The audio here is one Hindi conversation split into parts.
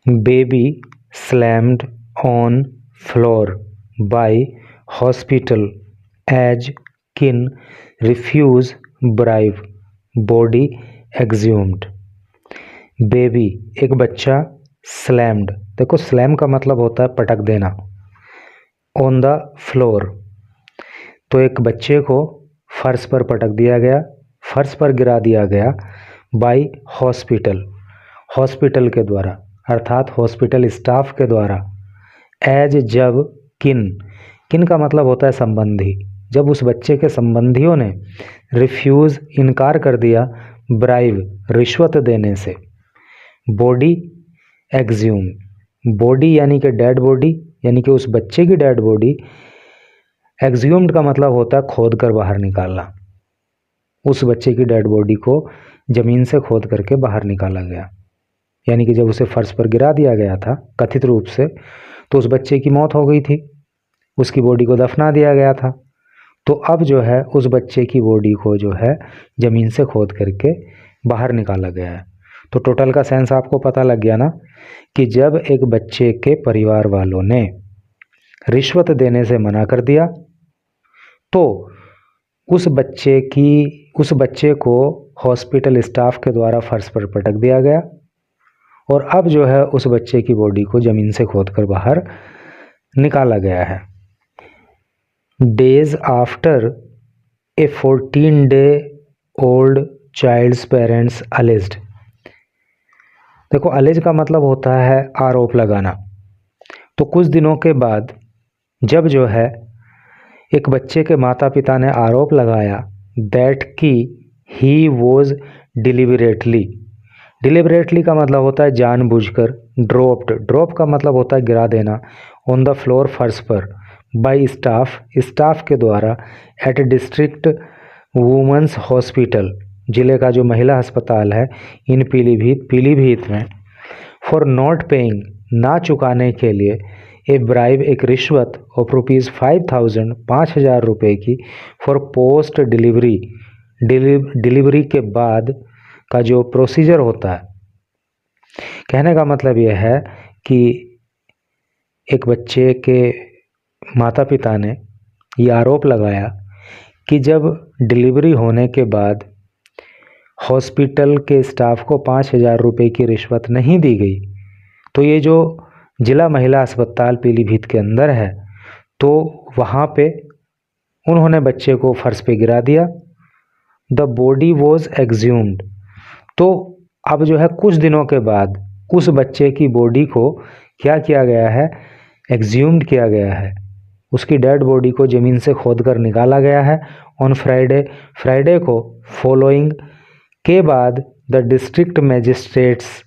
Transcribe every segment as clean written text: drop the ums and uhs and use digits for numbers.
Baby slammed on floor by hospital as kin refuse bribe body exhumed. Baby एक बच्चा, स्लैम्ड देखो स्लैम का मतलब होता है पटक देना, ऑन द फ्लोर तो एक बच्चे को फर्श पर पटक दिया गया, फर्श पर गिरा दिया गया, बाय हॉस्पिटल हॉस्पिटल के द्वारा अर्थात हॉस्पिटल स्टाफ के द्वारा, एज जब किन किन का मतलब होता है संबंधी, जब उस बच्चे के संबंधियों ने रिफ्यूज़ इनकार कर दिया ब्राइव रिश्वत देने से, बॉडी एग्ज्यूम बॉडी यानी कि डेड बॉडी यानी कि उस बच्चे की डेड बॉडी, एग्ज्यूम्ड का मतलब होता है खोद कर बाहर निकालना, उस बच्चे की डेड बॉडी को ज़मीन से खोद करके बाहर निकाला गया, यानी कि जब उसे फर्श पर गिरा दिया गया था कथित रूप से तो उस बच्चे की मौत हो गई थी, उसकी बॉडी को दफना दिया गया था, तो अब जो है उस बच्चे की बॉडी को जो है ज़मीन से खोद करके बाहर निकाला गया है। तो टोटल का सेंस आपको पता लग गया ना कि जब एक बच्चे के परिवार वालों ने रिश्वत देने से मना कर दिया तो उस बच्चे को हॉस्पिटल स्टाफ के द्वारा फर्श पर पटक दिया गया और अब जो है उस बच्चे की बॉडी को ज़मीन से खोदकर बाहर निकाला गया है। Days after a 14-day-old child's parents alleged, देखो अलेज का मतलब होता है आरोप लगाना, तो कुछ दिनों के बाद जब जो है एक बच्चे के माता पिता ने आरोप लगाया दैट कि ही वॉज डिलिबरेटली का मतलब होता है जानबूझकर, ड्रॉप का मतलब होता है गिरा देना, ऑन द फ्लोर फर्श पर, बाय स्टाफ के द्वारा, एट डिस्ट्रिक्ट वुमेंस हॉस्पिटल जिले का जो महिला अस्पताल है इन पीलीभीत में, फॉर नॉट पेइंग ना चुकाने के लिए, ए ब्राइब एक रिश्वत ऑफ ₹5,000 5,000 रुपये की, फॉर पोस्ट डिलीवरी के बाद का जो प्रोसीजर होता है। कहने का मतलब यह है कि एक बच्चे के माता पिता ने ये आरोप लगाया कि जब डिलीवरी होने के बाद हॉस्पिटल के स्टाफ को 5,000 रुपये की रिश्वत नहीं दी गई तो ये जो जिला महिला अस्पताल पीलीभीत के अंदर है तो वहाँ पे उन्होंने बच्चे को फर्श पे गिरा दिया। द बॉडी वॉज एग्ज्यूम्ड, तो अब जो है कुछ दिनों के बाद उस बच्चे की बॉडी को क्या किया गया है, एग्ज्यूम्ड किया गया है, उसकी डेड बॉडी को ज़मीन से खोद कर निकाला गया है ऑन फ्राइडे को फॉलोइंग के बाद द डिस्ट्रिक्ट मैजिस्ट्रेट्स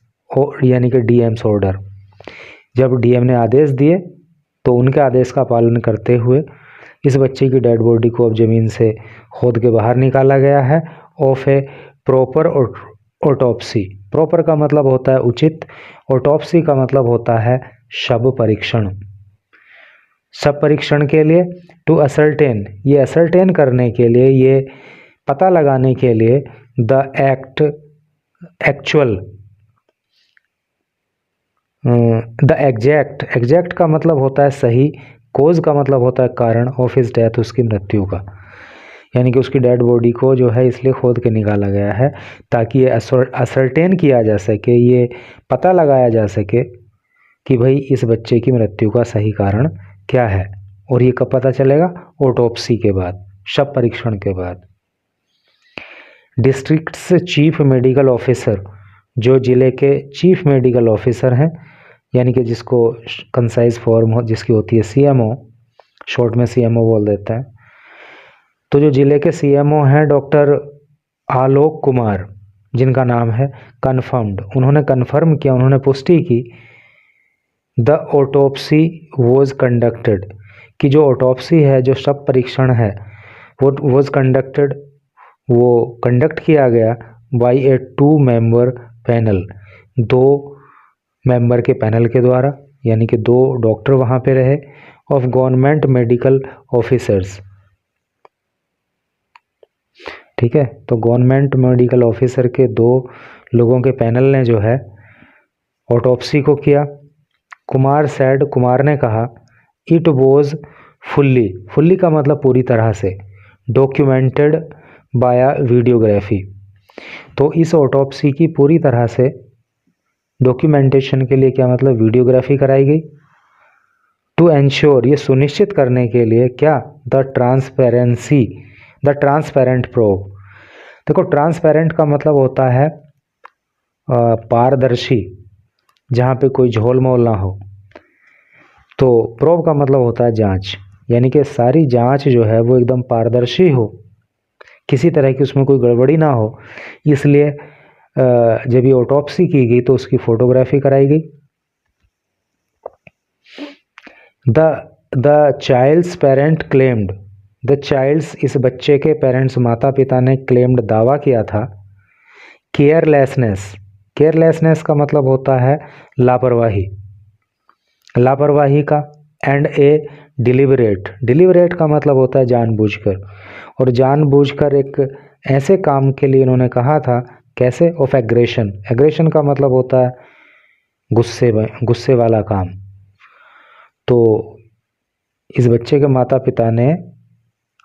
यानी कि डीएम्स ऑर्डर, जब डीएम ने आदेश दिए तो उनके आदेश का पालन करते हुए इस बच्चे की डेड बॉडी को अब ज़मीन से खोद के बाहर निकाला गया है of A proper autopsy. Proper का मतलब होता है उचित, ऑटोप्सी का मतलब होता है शव परीक्षण। शव परीक्षण के लिए टू असर्टेन, ये असर्टेन करने के लिए, ये पता लगाने के लिए द एग्जैक्ट का मतलब होता है सही, कोज का मतलब होता है कारण, ऑफ हिज डेथ उसकी मृत्यु का, यानी कि उसकी डेड बॉडी को जो है इसलिए खोद के निकाला गया है ताकि ये असर्टेन किया जा सके, ये पता लगाया जा सके कि भाई इस बच्चे की मृत्यु का सही कारण क्या है। और ये कब पता चलेगा, ऑटोप्सी के बाद, शव परीक्षण के बाद। डिस्ट्रिक्ट चीफ मेडिकल ऑफिसर, जो जिले के चीफ मेडिकल ऑफिसर हैं यानी कि जिसको कंसाइज फॉर्म हो जिसकी होती है सीएमओ, शॉर्ट में सीएमओ बोल देते हैं, तो जो जिले के सीएमओ हैं डॉक्टर आलोक कुमार जिनका नाम है, कन्फर्म्ड, उन्होंने कन्फर्म किया, उन्होंने पुष्टि की द ऑटोप्सी वॉज कंडक्टेड, कि जो ऑटोप्सी है, जो शव परीक्षण है वो वॉज कंडक्टेड, वो कंडक्ट किया गया बाय ए 2-member पैनल, 2 मेंबर के पैनल के द्वारा, यानी कि 2 डॉक्टर वहाँ पे रहे, ऑफ गवर्नमेंट मेडिकल ऑफिसर्स। ठीक है, तो गवर्नमेंट मेडिकल ऑफिसर के 2 लोगों के पैनल ने जो है ऑटोप्सी को किया। कुमार सैड, कुमार ने कहा, इट वॉज फुल्ली, फुल्ली का मतलब पूरी तरह से, डॉक्यूमेंटेड बाय वीडियोग्राफी। तो इस ऑटोप्सी की पूरी तरह से डॉक्यूमेंटेशन के लिए क्या मतलब वीडियोग्राफी कराई गई। टू एंश्योर, ये सुनिश्चित करने के लिए क्या, the transparency, the transparent probe. देखो ट्रांसपेरेंट का मतलब होता है पारदर्शी, जहाँ पे कोई झोल मोल ना हो। तो प्रोब का मतलब होता है जांच, यानी कि सारी जांच जो है वो एकदम पारदर्शी हो, किसी तरह की उसमें कोई गड़बड़ी ना हो। इसलिए जब ये ऑटोप्सी की गई तो उसकी फोटोग्राफी कराई गई। The child's parent claimed, the child's, इस बच्चे के पेरेंट्स, माता पिता ने क्लेम्ड, दावा किया था, केयरलेसनेस, केयरलेसनेस का मतलब होता है लापरवाही, लापरवाही का, एंड ए डिलिबरेट, डिलिबरेट का मतलब होता है जानबूझकर, और जानबूझकर एक ऐसे काम के लिए इन्होंने कहा था, कैसे, ऑफ एग्रेशन, एग्रेशन का मतलब होता है गुस्से में, गुस्से वाला काम। तो इस बच्चे के माता पिता ने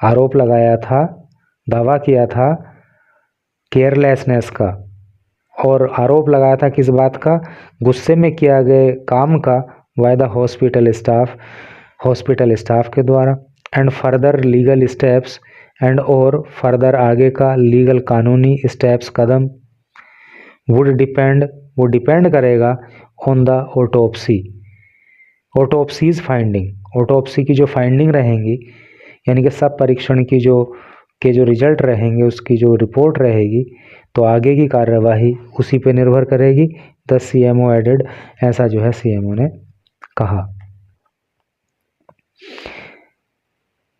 आरोप लगाया था, दावा किया था केयरलेसनेस का, और आरोप लगाया था किस बात का, गुस्से में किया गए काम का, by the hospital staff, hospital staff के द्वारा। And further legal steps, and और फर्दर आगे का लीगल कानूनी स्टेप्स, कदम, वुड डिपेंड, वो डिपेंड करेगा on the autopsy, autopsy's finding, autopsy की जो फाइंडिंग रहेंगी, यानी कि सब परीक्षण की जो रिजल्ट रहेंगे, उसकी जो रिपोर्ट रहेगी, तो आगे की कार्यवाही उसी पे निर्भर करेगी। द सीएमओ एडेड, ऐसा जो है सीएमओ ने कहा।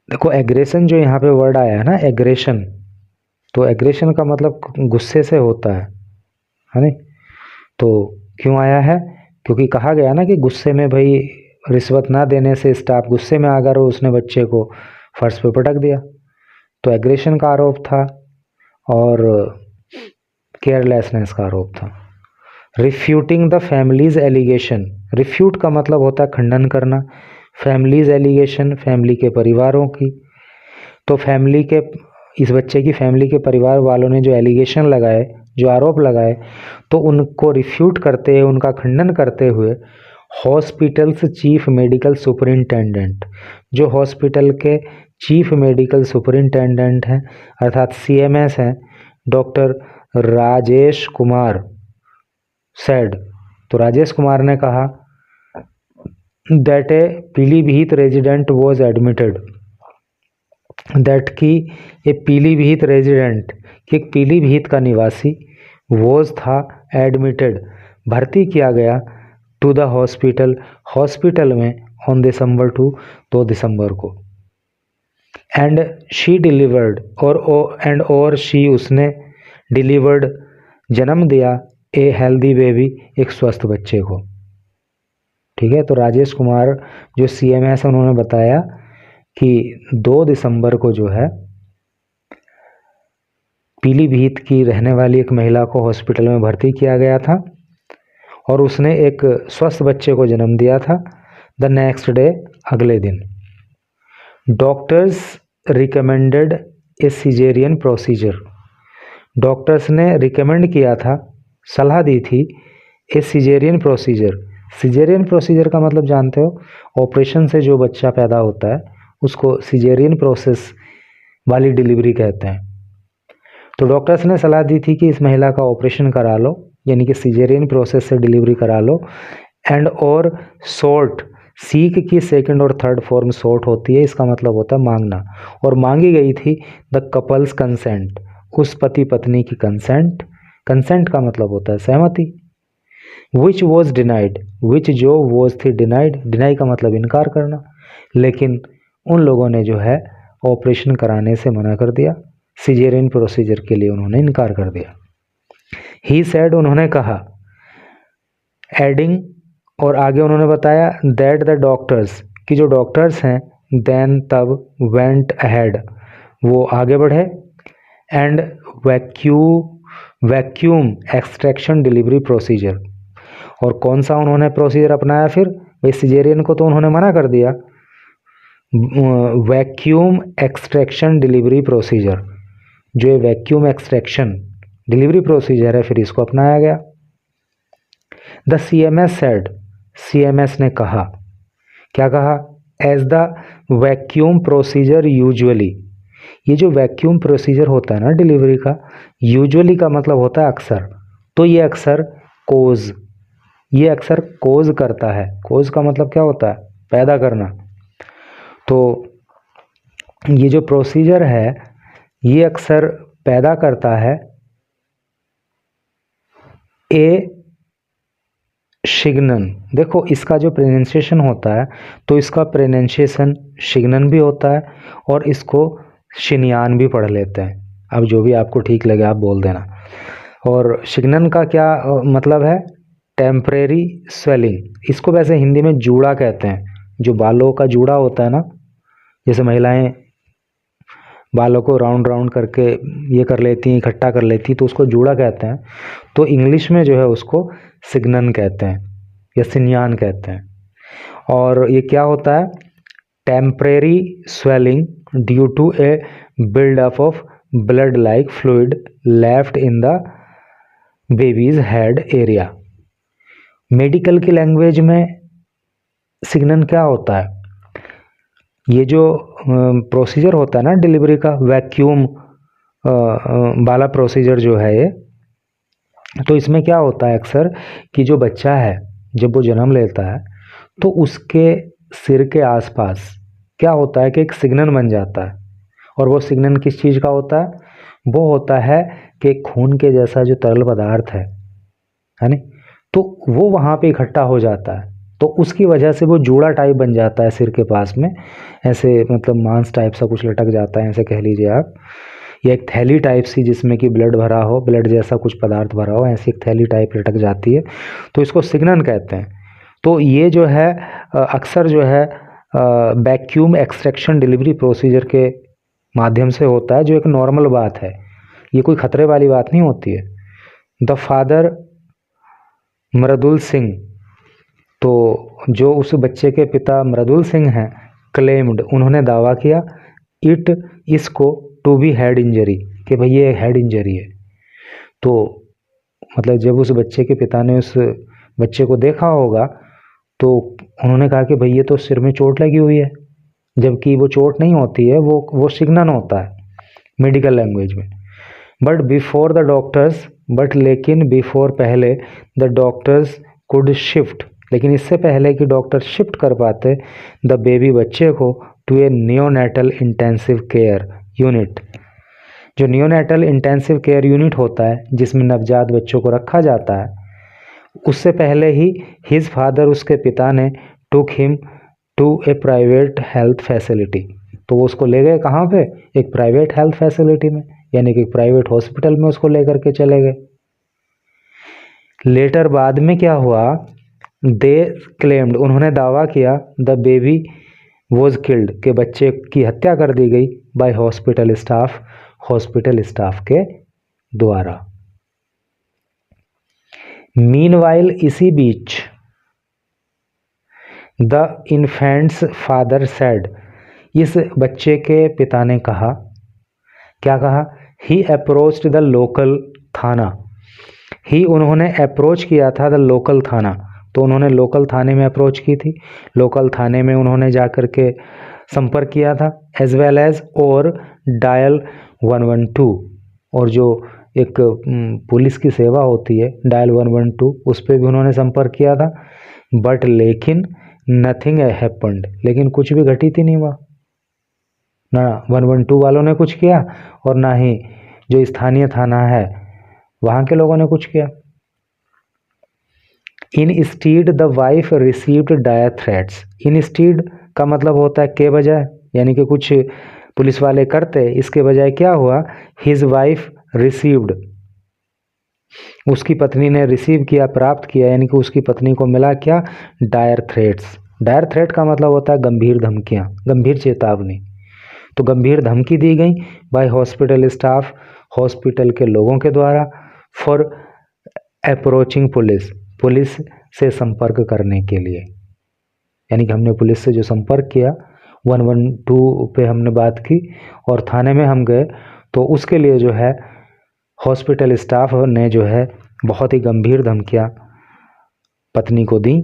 देखो एग्रेशन जो यहाँ पे वर्ड आया है ना, एग्रेशन, तो एग्रेशन का मतलब गुस्से से होता है नहीं। तो क्यों आया है, क्योंकि कहा गया ना कि गुस्से में भाई रिश्वत ना देने से स्टाफ गुस्से में आकर उसने बच्चे को फर्श पे पटक दिया, तो एग्रेशन का आरोप था और केयरलेसनेस का आरोप था। रिफ्यूटिंग द फैमिलीज एलिगेशन, रिफ्यूट का मतलब होता है खंडन करना, फैमिलीज एलिगेशन, फैमिली के परिवारों की। तो फैमिली के, इस बच्चे की फैमिली के परिवार वालों ने जो एलिगेशन लगाए, जो आरोप लगाए, तो उनको रिफ्यूट करते हुए, उनका खंडन करते हुए हॉस्पिटल्स चीफ मेडिकल सुपरिंटेंडेंट, जो हॉस्पिटल के चीफ मेडिकल सुपरिंटेंडेंट हैं अर्थात सीएमएस हैं, डॉक्टर राजेश कुमार सेड, तो राजेश कुमार ने कहा that A Pilibhit resident was admitted, that की ए पीलीभीत रेजिडेंट, कि एक पीलीभीत का निवासी, वॉज था, एडमिटेड, भर्ती किया गया, टू द हॉस्पिटल, हॉस्पिटल में, ऑन दिसंबर 2 दिसंबर को, एंड शी डिलीवर्ड, और शी, उसने, डिलीवर्ड, जन्म दिया, ए हेल्दी बेबी, एक स्वस्थ बच्चे को। ठीक है, तो राजेश कुमार जो सीएमएस है उन्होंने बताया कि 2 दिसंबर को जो है पीलीभीत की रहने वाली एक महिला को हॉस्पिटल में भर्ती किया गया था और उसने एक स्वस्थ बच्चे को जन्म दिया था। द नेक्स्ट डे, अगले दिन, डॉक्टर्स रिकमेंडेड ए सिजेरियन प्रोसीजर, डॉक्टर्स ने रिकमेंड किया था, सलाह दी थी, ए सिजेरियन प्रोसीजर, सिजेरियन प्रोसीजर का मतलब जानते हो, ऑपरेशन से जो बच्चा पैदा होता है उसको सिजेरियन प्रोसेस वाली डिलीवरी कहते हैं। तो डॉक्टर्स ने सलाह दी थी कि इस महिला का ऑपरेशन करा लो, यानी कि सिजेरियन प्रोसेस से डिलीवरी करा लो, एंड और सोर्ट, सीक की सेकंड और थर्ड फॉर्म सोर्ट होती है, इसका मतलब होता है मांगना, और मांगी गई थी द कपल्स कंसेंट, उस पति पत्नी की कंसेंट, कंसेंट का मतलब होता है सहमति, विच वॉज डिनाइड, विच जो वॉज थी डिनाइड, डिनाई का मतलब इनकार करना, लेकिन उन लोगों ने जो है ऑपरेशन कराने से मना कर दिया, सिजेरियन प्रोसीजर के लिए उन्होंने इनकार कर दिया। ही सेड, उन्होंने कहा, एडिंग, और आगे उन्होंने बताया, दैट द डॉक्टर्स, कि जो डॉक्टर्स हैं, देन तब, वेंट अहेड, वो आगे बढ़े, and vacuum extraction delivery procedure, और कौन सा उन्होंने प्रोसीजर अपनाया फिर? भाई सिजेरियन को तो उन्होंने मना कर दिया, वैक्यूम एक्सट्रैक्शन डिलीवरी प्रोसीजर, जो ये वैक्यूम एक्सट्रैक्शन डिलीवरी प्रोसीजर है, फिर इसको अपनाया गया। द CMS सेड, CMS ने कहा, क्या कहा? As the vacuum procedure usually, ये जो वैक्यूम प्रोसीजर होता है ना डिलीवरी का, यूजुअली का मतलब होता है अक्सर, तो ये अक्सर कोज, ये अक्सर कोज करता है। कोज का मतलब क्या होता है? पैदा करना। तो ये जो प्रोसीजर है ये अक्सर पैदा करता है ए शिग्नन। देखो इसका जो प्रोनाउंसिएशन होता है, तो इसका प्रोनाउंसिएशन शिग्नन भी होता है और इसको शिनियान भी पढ़ लेते हैं। अब जो भी आपको ठीक लगे आप बोल देना। और शिग्नन का क्या मतलब है? Temporary swelling. इसको वैसे हिंदी में जूड़ा कहते हैं, जो बालों का जूड़ा होता है ना, जैसे महिलाएं बालों को राउंड राउंड करके ये कर लेती हैं, इकट्ठा कर लेती, तो उसको जूड़ा कहते हैं। तो इंग्लिश में जो है उसको सिग्नन कहते हैं या सिन्यान कहते हैं। और ये क्या होता है? Temporary swelling due to a buildup of blood like fluid left in the baby's head area. Medical की लैंग्वेज में सिग्नन क्या होता है? ये जो प्रोसीजर होता है ना डिलीवरी का, वैक्यूम वाला प्रोसीजर जो है ये, तो इसमें क्या होता है अक्सर कि जो बच्चा है जब वो जन्म लेता है तो उसके सिर के आसपास क्या होता है कि एक सिग्नन बन जाता है। और वो सिग्नन किस चीज़ का होता है? वो होता है कि खून के जैसा जो तरल पदार्थ है नहीं, तो वो वहाँ पे इकट्ठा हो जाता है, तो उसकी वजह से वो जूड़ा टाइप बन जाता है सिर के पास में, ऐसे मतलब मांस टाइप सा कुछ लटक जाता है, ऐसे कह लीजिए आप, या एक थैली टाइप सी जिसमें कि ब्लड भरा हो, ब्लड जैसा कुछ पदार्थ भरा हो, ऐसी एक थैली टाइप लटक जाती है, तो इसको सिग्नन कहते हैं। तो ये जो है अक्सर जो है वैक्यूम एक्सट्रैक्शन डिलीवरी प्रोसीजर के माध्यम से होता है, जो एक नॉर्मल बात है, ये कोई खतरे वाली बात नहीं होती है। द फादर मृदुल सिंह, तो जो उस बच्चे के पिता मृदुल सिंह हैं, क्लेम्ड, उन्होंने दावा किया, इट इसको टू बी हेड इंजरी, कि भाई ये हेड इंजरी है। तो मतलब जब उस बच्चे के पिता ने उस बच्चे को देखा होगा तो उन्होंने कहा कि भाई ये तो सिर में चोट लगी हुई है, जबकि वो चोट नहीं होती है, वो सिग्नन होता है मेडिकल लैंग्वेज में। But before the doctors, but लेकिन बिफोर पहले, द डॉक्टर्स कुड शिफ्ट, लेकिन इससे पहले कि डॉक्टर शिफ्ट कर पाते द बेबी बच्चे को to a neonatal intensive care unit. जो नियोनेटल इंटेंसिव केयर यूनिट होता है जिसमें नवजात बच्चों को रखा जाता है, उससे पहले ही हिज फादर, उसके पिता ने took him to a private health facility, तो वो उसको ले गए कहाँ पे? एक प्राइवेट हेल्थ फैसिलिटी में, यानी कि प्राइवेट हॉस्पिटल में उसको लेकर के चले गए। लेटर बाद में क्या हुआ? दे क्लेम्ड, उन्होंने दावा किया, द बेबी वॉज किल्ड, के बच्चे की हत्या कर दी गई, bye hospital staff, hospital staff के द्वारा। मीनवाइल, इसी बीच, द इन्फेंट्स फादर सेड, इस बच्चे के पिता ने कहा, क्या कहा? ही अप्रोच्ड द लोकल थाना, ही उन्होंने अप्रोच किया था द लोकल थाना, तो उन्होंने लोकल थाने में अप्रोच की थी, लोकल थाने में उन्होंने जाकर के संपर्क किया था, एज वेल एज, और डायल 112, और जो एक पुलिस की सेवा होती है डायल 112, उस पर भी उन्होंने संपर्क किया था। बट लेकिन नथिंग हैपेंड, लेकिन कुछ भी घटित ही नहीं हुआ, ना 112 वालों ने कुछ किया और ना ही जो स्थानीय थाना है वहाँ के लोगों ने कुछ किया। Instead the wife received dire threats, instead का मतलब होता है के बजाय, यानी कि कुछ पुलिस वाले करते, इसके बजाय क्या हुआ? हिज वाइफ रिसीव्ड, उसकी पत्नी ने रिसीव किया, प्राप्त किया, यानी कि उसकी पत्नी को मिला क्या? Dyer threats. डायर थ्रेट का मतलब होता है गंभीर धमकियां, गंभीर चेतावनी। तो गंभीर धमकी दी गई बाय हॉस्पिटल स्टाफ, हॉस्पिटल के लोगों के द्वारा, फॉर अप्रोचिंग पुलिस, पुलिस से संपर्क करने के लिए, यानी कि हमने पुलिस से जो संपर्क किया 112 पे हमने बात की और थाने में हम गए, तो उसके लिए जो है हॉस्पिटल स्टाफ ने जो है बहुत ही गंभीर धमकियां पत्नी को दी।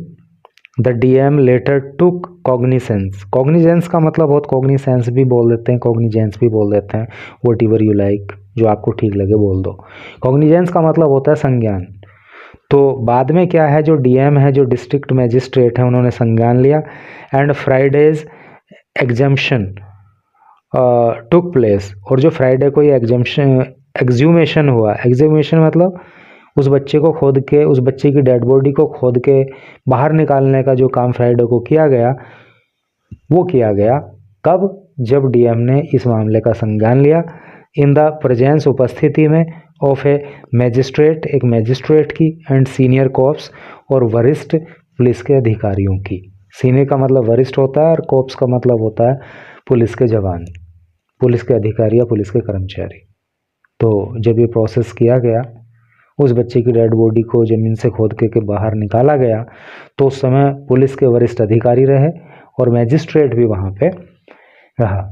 The DM later took cognizance, cognizance का मतलब बहुत, कॉग्निसेंस भी बोल देते हैं, कॉग्निजेंस भी बोल देते हैं, वॉट एवर यू लाइक, जो आपको ठीक लगे बोल दो। कॉग्निजेंस का मतलब होता है संज्ञान। तो बाद में क्या है, जो डीएम है, जो डिस्ट्रिक्ट मैजिस्ट्रेट है, उन्होंने संज्ञान लिया and Fridays exemption took place, और जो फ्राइडे को ये एग्ज्यूमेशन हुआ, एग्ज्यूमेशन मतलब उस बच्चे को खोद के, उस बच्चे की डेड बॉडी को खोद के बाहर निकालने का जो काम फ्राइडे को किया गया, वो किया गया कब, जब डीएम ने इस मामले का संज्ञान लिया इन द प्रेजेंस, उपस्थिति में, ऑफ ए मैजिस्ट्रेट, एक मैजिस्ट्रेट की, एंड सीनियर कॉप्स, और वरिष्ठ पुलिस के अधिकारियों की। सीनियर का मतलब वरिष्ठ होता है और कॉप्स का मतलब होता है पुलिस के जवान, पुलिस के अधिकारी या पुलिस के कर्मचारी। तो जब ये प्रोसेस किया गया, उस बच्चे की डेड बॉडी को ज़मीन से खोद के बाहर निकाला गया, तो उस समय पुलिस के वरिष्ठ अधिकारी रहे और मैजिस्ट्रेट भी वहाँ पे रहा।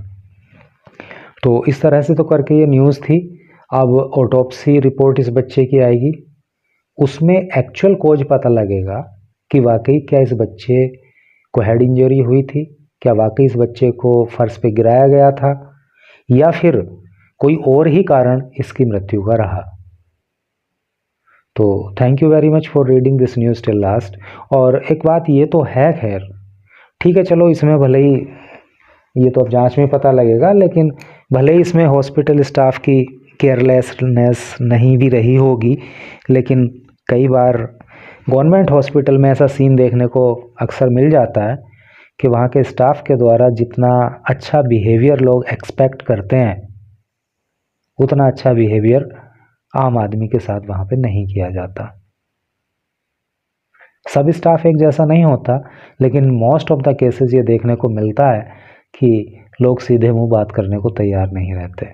तो इस तरह से तो करके ये न्यूज़ थी। अब ऑटोप्सी रिपोर्ट इस बच्चे की आएगी, उसमें एक्चुअल कोज पता लगेगा कि वाकई क्या इस बच्चे को हेड इंजरी हुई थी, क्या वाकई इस बच्चे को फर्श पे गिराया गया था, या फिर कोई और ही कारण इसकी मृत्यु का रहा। तो thank you very much for reading this news till last. और एक बात ये तो है, खैर ठीक है, चलो इसमें भले ही ये तो अब जांच में पता लगेगा, लेकिन भले ही इसमें हॉस्पिटल स्टाफ की केयरलेसनेस नहीं भी रही होगी, लेकिन कई बार गवर्नमेंट हॉस्पिटल में ऐसा सीन देखने को अक्सर मिल जाता है कि वहाँ के स्टाफ के द्वारा जितना अच्छा बिहेवियर लोग एक्सपेक्ट करते हैं, उतना अच्छा बिहेवियर आम आदमी के साथ वहाँ पे नहीं किया जाता। सब स्टाफ एक जैसा नहीं होता, लेकिन मोस्ट ऑफ द केसेस ये देखने को मिलता है कि लोग सीधे मुंह बात करने को तैयार नहीं रहते।